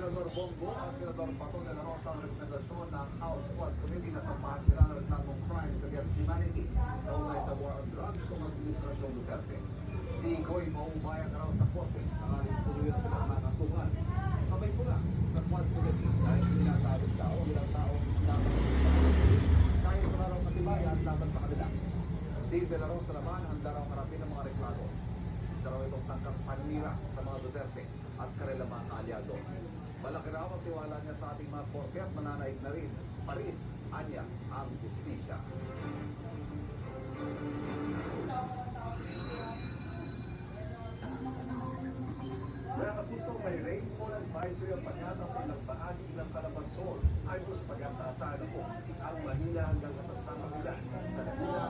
Senador Bongo at Senador Pato de la Rosa ang rekomendasyon ng House Quad Committee na sampahan sila ng reklamong crimes against humanity kaugnay sa war on drugs kung administrasyong Duterte. Si Goy mauubayan raw sa korte sakaling tuloy na sila nakasuhan. Sabay ko na sa Quad Committee dahil sinasabit daw ilang tao dapat kahit wala raw katibayan laban sa kanila. Si De La Rosa naman handa raw harapin ang mga reklamo. Isa raw itong tangkang panira sa mga Duterte at kanilang mga kaalyado. Malaki raw ang tiwala niya sa ating mga korte at mananaig na rin pa rin anya ang justisya. Mga kapuso, may rainfall advisory ang pag-asa sa ilang bahagi ng Calabarzon. Ayon sa pag-asa, asahan ako ang mahina hanggang katatang ulan sa Laguna,